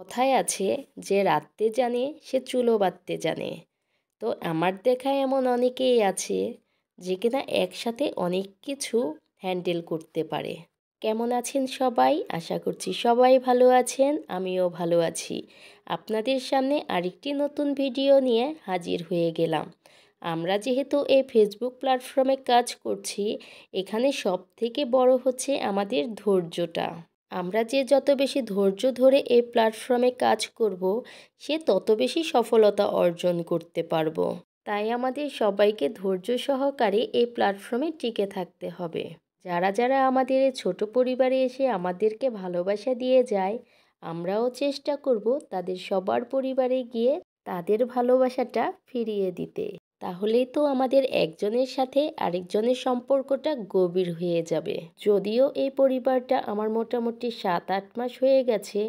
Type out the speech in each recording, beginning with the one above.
কথায় আছে যে রাঁধতে জানে সে চুলো বাঁধতে জানে। তো আমার দেখা এমন অনেকেই আছে যে কিনা একসাথে অনেক কিছু হ্যান্ডেল করতে পারে। কেমন আছেন সবাই? আশা করছি সবাই ভালো আছেন, আমিও ভালো আছি। আপনাদের সামনে আরেকটি নতুন ভিডিও নিয়ে হাজির হয়ে গেলাম। আমরা যেহেতু এই ফেসবুক প্ল্যাটফর্মে কাজ করছি, এখানে সবথেকে বড় হচ্ছে আমাদের ধৈর্যটা। আমরা যে যত বেশি ধৈর্য ধরে এই প্ল্যাটফর্মে কাজ করব, সে তত বেশি সফলতা অর্জন করতে পারবো। তাই আমাদের সবাইকে ধৈর্য সহকারে এই প্ল্যাটফর্মে টিকে থাকতে হবে। যারা যারা আমাদের এই ছোট পরিবারে এসে আমাদেরকে ভালোবাসা দিয়ে যায়, আমরাও চেষ্টা করব তাদের সবার পরিবারে গিয়ে তাদের ভালোবাসাটা ফিরিয়ে দিতে। তাহলেই তো আমাদের একজনের সাথে আরেকজনের সম্পর্কটা গভীর হয়ে যাবে। যদিও এই পরিবারটা আমার মোটামুটি 7-8 মাস হয়ে গেছে,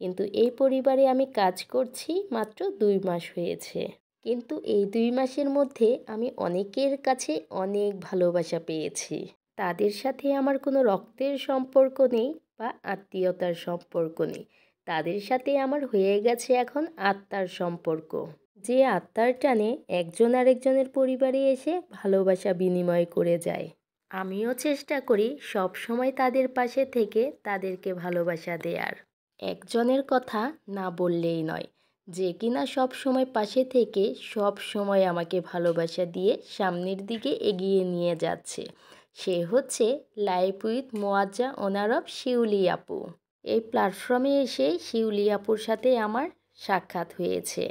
কিন্তু এই পরিবারে আমি কাজ করছি মাত্র 2 মাস হয়েছে। কিন্তু এই 2 মাসের মধ্যে আমি অনেকের কাছে অনেক ভালোবাসা পেয়েছি। তাদের সাথে আমার কোনো রক্তের সম্পর্ক নেই বা আত্মীয়তার সম্পর্ক নেই। তাদের সাথে আমার হয়ে গেছে এখন আত্মার সম্পর্ক। যে আত্মার টানে একজন আরেকজনের পরিবারে এসে ভালোবাসা বিনিময় করে যায়। আমিও চেষ্টা করি সব সময় তাদের পাশে থেকে তাদেরকে ভালোবাসা দেওয়ার। একজনের কথা না বললেই নয়, যে কিনা সব সময় পাশে থেকে সব সময় আমাকে ভালোবাসা দিয়ে সামনের দিকে এগিয়ে নিয়ে যাচ্ছে, সে হচ্ছে লাইফ উইথ মোয়াজ্জা ওনার অফ শিউলি আপু। এই প্ল্যাটফর্মে এসে শিউলি আপুর সাথে আমার সাক্ষাৎ হয়েছে।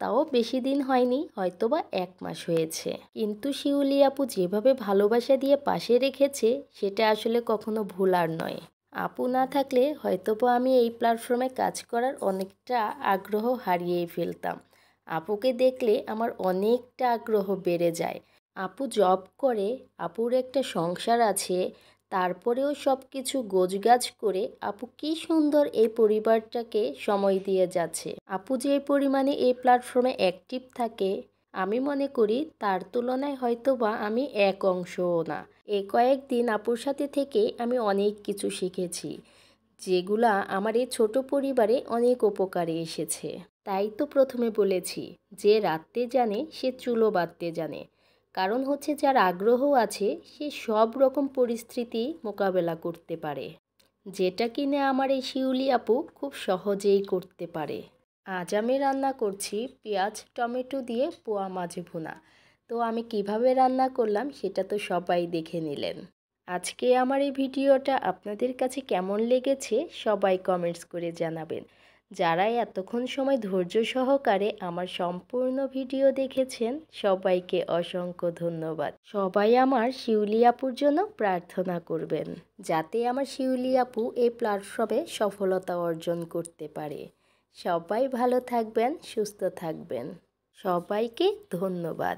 তাও বেশি দিন হয়নি, হয়তোবা 1 মাস হয়েছে। কিন্তু শিউলি আপু যেভাবে ভালোবাসা দিয়ে পাশে রেখেছে, সেটা আসলে কখনো ভোলার নয়। আপু না থাকলে হয়তোবা আমি এই প্ল্যাটফর্মে কাজ করার অনেকটা আগ্রহ হারিয়েই ফেলতাম। আপুকে দেখলে আমার অনেকটা আগ্রহ বেড়ে যায়। আপু জব করে, আপুর একটা সংসার আছে, তারপরেও সব কিছু গোছগাছ করে আপু কি সুন্দর এই পরিবারটাকে সময় দিয়ে যাচ্ছে। আপু যে পরিমাণে এই প্ল্যাটফর্মে অ্যাক্টিভ থাকে, আমি মনে করি তার তুলনায় হয়তোবা আমি এক অংশও না। এই কয়েকদিন আপুর সাথে থেকে আমি অনেক কিছু শিখেছি, যেগুলা আমার এই ছোট পরিবারে অনেক উপকারে এসেছে। তাই তো প্রথমে বলেছি যে রাঁধতে জানে সে চুলো বাঁধতে জানে। কারণ হচ্ছে যার আগ্রহ আছে সে সব রকম পরিস্থিতি মোকাবেলা করতে পারে, যেটা কিনা আমার এই শিউলি আপু খুব সহজেই করতে পারে। আজ আমি রান্না করছি পেঁয়াজ টমেটো দিয়ে পোয়া মাছ ভুনা। তো আমি কিভাবে রান্না করলাম সেটা তো সবাই দেখে নিলেন। আজকে আমার এই ভিডিওটা আপনাদের কাছে কেমন লেগেছে সবাই কমেন্টস করে জানাবেন। যারা এতক্ষণ সময় ধৈর্য সহকারে আমার সম্পূর্ণ ভিডিও দেখেছেন, সবাইকে অসংখ্য ধন্যবাদ। সবাই আমার শিউলি আপুর জন্য প্রার্থনা করবেন, যাতে আমার শিউলি আপু এই প্ল্যাটফর্মে সফলতা অর্জন করতে পারে। সবাই ভালো থাকবেন, সুস্থ থাকবেন। সবাইকে ধন্যবাদ।